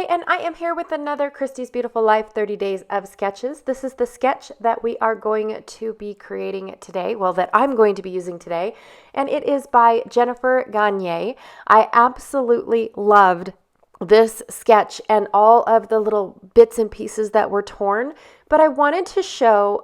Hi, and I am here with another Christy's Beautiful Life 30 Days of Sketches. This is the sketch that we are going to be creating today, well, that I'm going to be using today, and it is by Jennifer Gagne. I absolutely loved this sketch and all of the little bits and pieces that were torn, but I wanted to show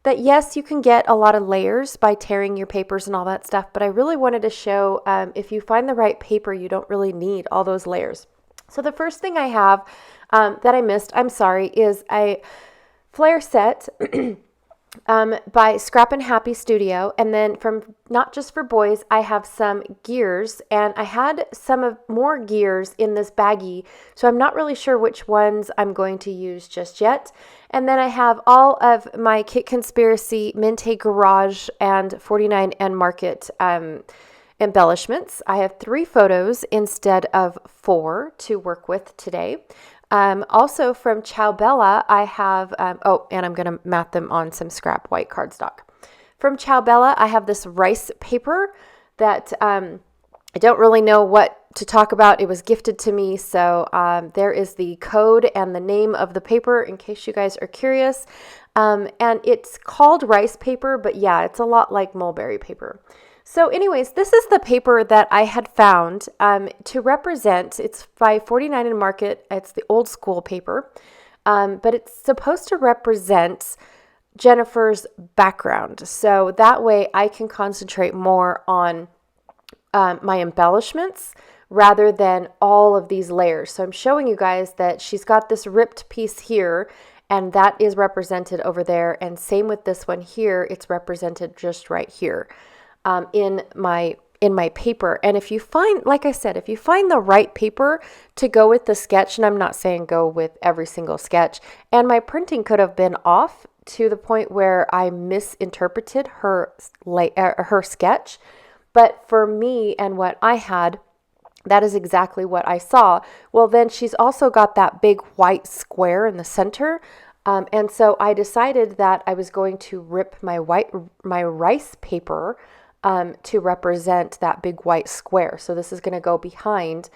that yes, you can get a lot of layers by tearing your papers and all that stuff, but I really wanted to show if you find the right paper, you don't really need all those layers. So the first thing I have that I missed, I'm sorry, is a flare set by Scrap and Happy Studio. And then from Not Just for Boys, I have some gears, and I had some of more gears in this baggie, so I'm not really sure which ones I'm going to use just yet. And then I have all of my Kit Conspiracy, Minte Garage, and 49 and Market embellishments. I have 3 photos instead of 4 to work with today. Also from Ciao Bella, I have, and I'm going to mat them on some scrap white cardstock. From Ciao Bella, I have this rice paper that I don't really know what to talk about. It was gifted to me, so there is the code and the name of the paper in case you guys are curious. And it's called rice paper, but yeah, it's a lot like mulberry paper. So anyways, this is the paper that I had found to represent. It's by 49 and Market. It's the old school paper, but it's supposed to represent Jennifer's background. So that way I can concentrate more on my embellishments rather than all of these layers. So I'm showing you guys that she's got this ripped piece here, and that is represented over there. And same with this one here. It's represented just right here. In my paper. And if you find, like I said, if you find the right paper to go with the sketch, and I'm not saying go with every single sketch, and my printing could have been off to the point where I misinterpreted her sketch, but for me and what I had, that is exactly what I saw. Well, then she's also got that big white square in the center. And so I decided that I was going to rip my rice paper to represent that big white square. So this is going to go behind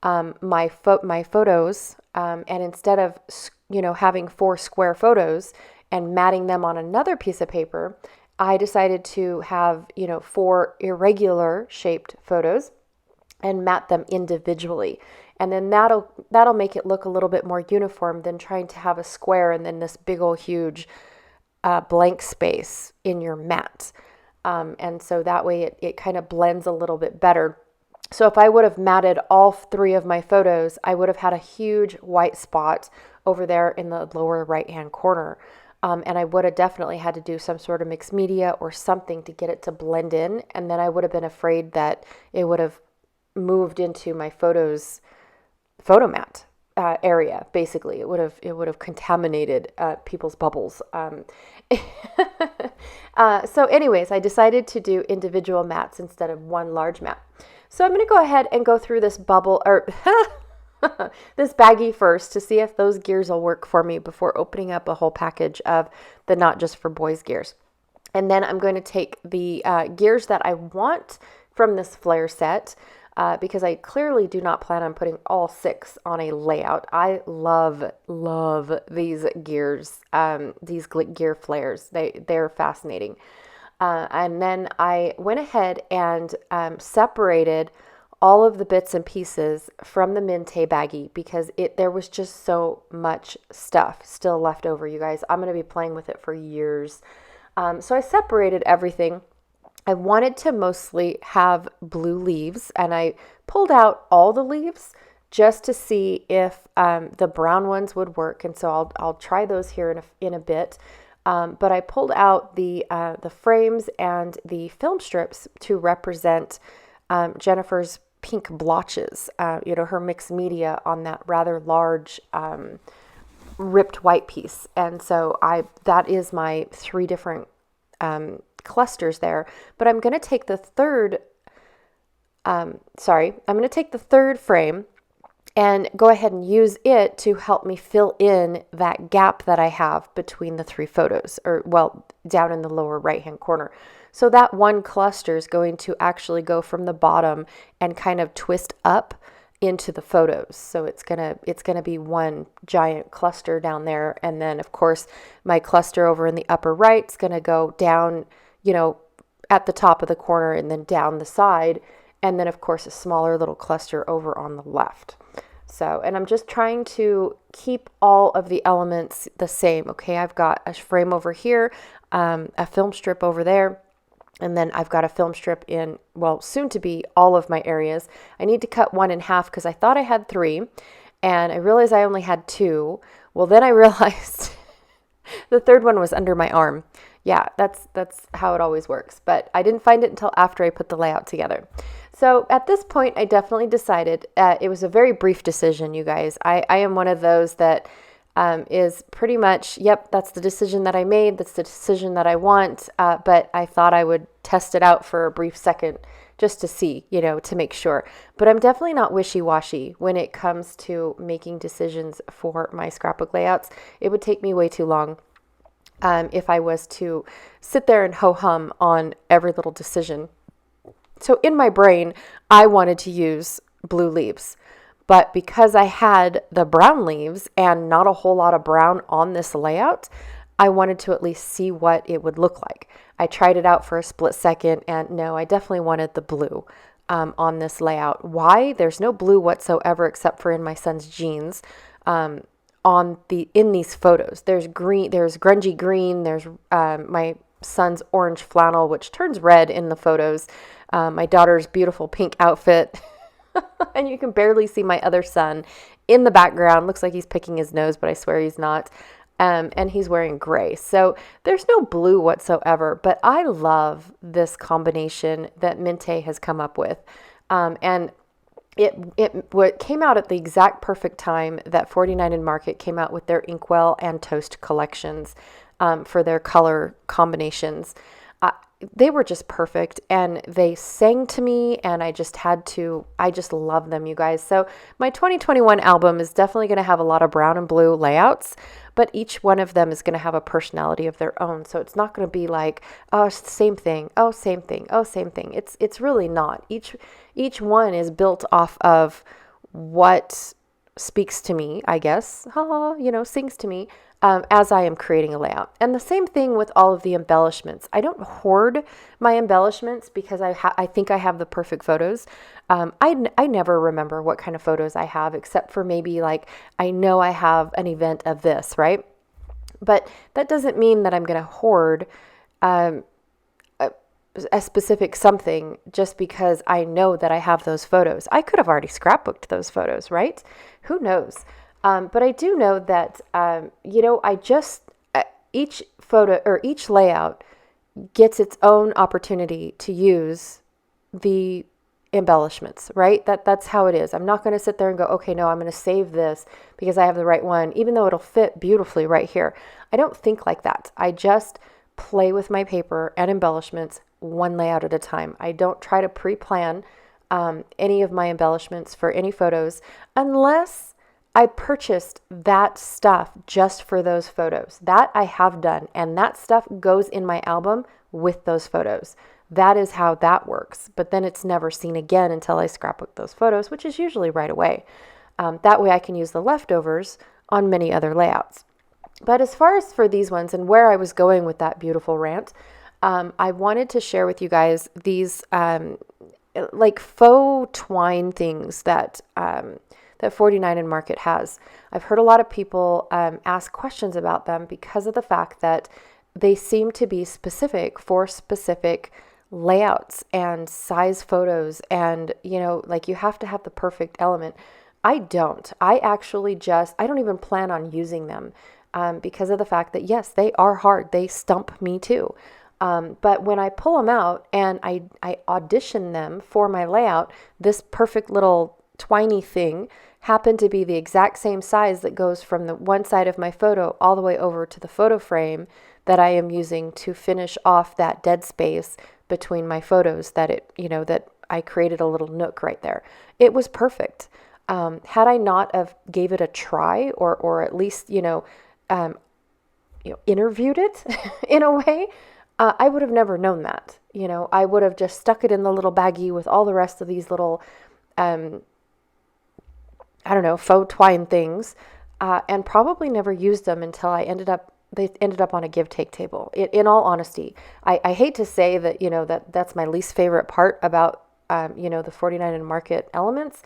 my photos, and instead of having 4 square photos and matting them on another piece of paper, I decided to have 4 irregular shaped photos and mat them individually. And then that'll make it look a little bit more uniform than trying to have a square and then this big old huge blank space in your mat. And so that way it kind of blends a little bit better. So if I would have matted all 3 of my photos, I would have had a huge white spot over there in the lower right-hand corner. And I would have definitely had to do some sort of mixed media or something to get it to blend in. And then I would have been afraid that it would have moved into my photo mat area. Basically, it would have contaminated people's bubbles. So anyways, I decided to do individual mats instead of one large mat. So I'm going to go ahead and go through this bubble or this baggie first to see if those gears will work for me before opening up a whole package of the Not Just for Boys gears. And then I'm going to take the gears that I want from this flare set, because I clearly do not plan on putting all 6 on a layout. I love these gears, these gear flares. They're fascinating. And then I went ahead and separated all of the bits and pieces from the Minte baggie because there was just so much stuff still left over, you guys. I'm going to be playing with it for years. So I separated everything. I wanted to mostly have blue leaves, and I pulled out all the leaves just to see if the brown ones would work. And so I'll try those here in a bit. But I pulled out the frames and the film strips to represent Jennifer's pink blotches, her mixed media on that rather large ripped white piece. And so that is my 3 different clusters there, but I'm going to take the third frame and go ahead and use it to help me fill in that gap that I have between the 3 photos, down in the lower right hand corner. So that one cluster is going to actually go from the bottom and kind of twist up into the photos. So it's gonna be one giant cluster down there. And then of course my cluster over in the upper right is gonna go down, at the top of the corner and then down the side. And then of course a smaller little cluster over on the left. So, and I'm just trying to keep all of the elements the same. Okay, I've got a frame over here, a film strip over there, and then I've got a film strip in, well, soon to be all of my areas. I need to cut one in half because I thought I had 3, and I realized I only had 2. Well, then I realized the third one was under my arm. Yeah, that's how it always works. But I didn't find it until after I put the layout together. So at this point, I definitely decided, it was a very brief decision, you guys. I am one of those that is pretty much, yep, that's the decision that I made. That's the decision that I want. But I thought I would test it out for a brief second just to see, to make sure. But I'm definitely not wishy-washy when it comes to making decisions for my scrapbook layouts. It would take me way too long if I was to sit there and ho-hum on every little decision. So in my brain, I wanted to use blue leaves. But because I had the brown leaves and not a whole lot of brown on this layout, I wanted to at least see what it would look like. I tried it out for a split second, and no, I definitely wanted the blue on this layout. Why? There's no blue whatsoever except for in my son's jeans. In these photos, there's green, there's grungy green, there's my son's orange flannel, which turns red in the photos, my daughter's beautiful pink outfit, and you can barely see my other son in the background. Looks like he's picking his nose, but I swear he's not. And he's wearing gray. So there's no blue whatsoever, but I love this combination that Minte has come up with. And it came out at the exact perfect time that 49 and Market came out with their Inkwell and Toast collections for their color combinations. They were just perfect, and they sang to me, and I just love them, you guys. So my 2021 album is definitely going to have a lot of brown and blue layouts, but each one of them is going to have a personality of their own. So it's not going to be like, oh, it's the same thing. Oh, same thing. Oh, same thing. It's really not. Each one is built off of what speaks to me, I guess, sings to me as I am creating a layout. And the same thing with all of the embellishments. I don't hoard my embellishments because I think I have the perfect photos. I never remember what kind of photos I have, except for maybe like I know I have an event of this, right? But that doesn't mean that I'm going to hoard a specific something just because I know that I have those photos. I could have already scrapbooked those photos, right? Who knows? But I do know that, each photo or each layout gets its own opportunity to use the embellishments, right? That's how it is. I'm not going to sit there and go, okay, no, I'm going to save this because I have the right one, even though it'll fit beautifully right here. I don't think like that. I just play with my paper and embellishments one layout at a time. I don't try to pre-plan any of my embellishments for any photos unless I purchased that stuff just for those photos. That I have done, and that stuff goes in my album with those photos. That is how that works, but then it's never seen again until I scrapbook those photos, which is usually right away. That way I can use the leftovers on many other layouts. But as far as for these ones and where I was going with that beautiful rant, I wanted to share with you guys these like faux twine things that 49 and Market has. I've heard a lot of people ask questions about them because of the fact that they seem to be specific for specific layouts and size photos, and like you have to have the perfect element. I don't. I don't even plan on using them because of the fact that yes, they are hard. They stump me too. But when I pull them out and I audition them for my layout, this perfect little twiny thing happened to be the exact same size that goes from the one side of my photo all the way over to the photo frame that I am using to finish off that dead space between my photos that I created a little nook right there. It was perfect. Had I not have gave it a try or at least, interviewed it in a way, I would have never known that. I would have just stuck it in the little baggie with all the rest of these little I don't know, faux twine things, and probably never used them until they ended up on a give take table. In all honesty, I hate to say that, that's my least favorite part about, the 49 and Market elements,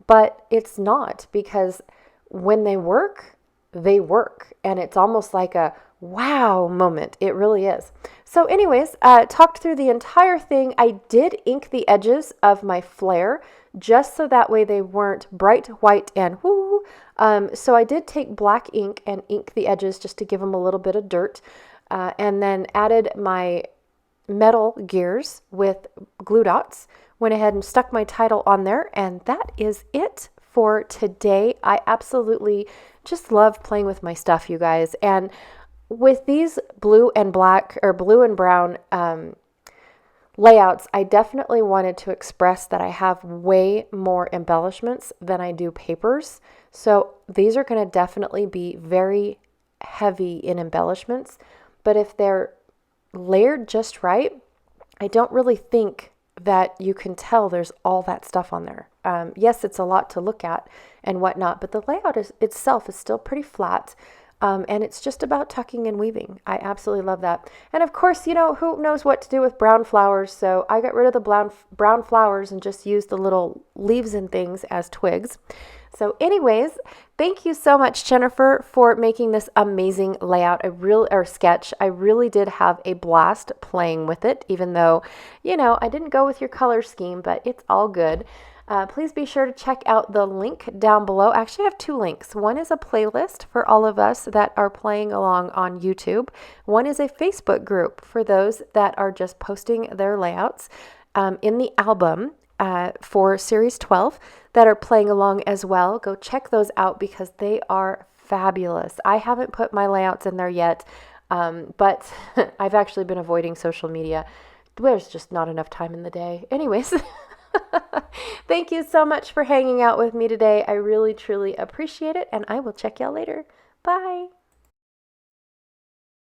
but it's not, because when they work, and it's almost like a wow moment. It really is. So anyways, talked through the entire thing. I did ink the edges of my flare just so that way they weren't bright white and whoo. So I did take black ink and ink the edges just to give them a little bit of dirt, and then added my metal gears with glue dots. Went ahead and stuck my title on there, and that is it for today. I absolutely just love playing with my stuff, you guys. And with these blue and black or blue and brown layouts, I definitely wanted to express that I have way more embellishments than I do papers. So these are going to definitely be very heavy in embellishments, but if they're layered just right, I don't really think that you can tell there's all that stuff on there. Yes, it's a lot to look at and whatnot, but the layout itself is still pretty flat. And it's just about tucking and weaving. I absolutely love that. And of course, who knows what to do with brown flowers, so I got rid of the brown flowers and just used the little leaves and things as twigs. So anyways, thank you so much, Jennifer, for making this amazing layout, or sketch. I really did have a blast playing with it, even though, I didn't go with your color scheme, but it's all good. Please be sure to check out the link down below. Actually, I have two links. One is a playlist for all of us that are playing along on YouTube. One is a Facebook group for those that are just posting their layouts in the album for Series 12 that are playing along as well. Go check those out because they are fabulous. I haven't put my layouts in there yet, but I've actually been avoiding social media. There's just not enough time in the day. Anyways. Thank you so much for hanging out with me today. I really, truly appreciate it, and I will check y'all later. Bye.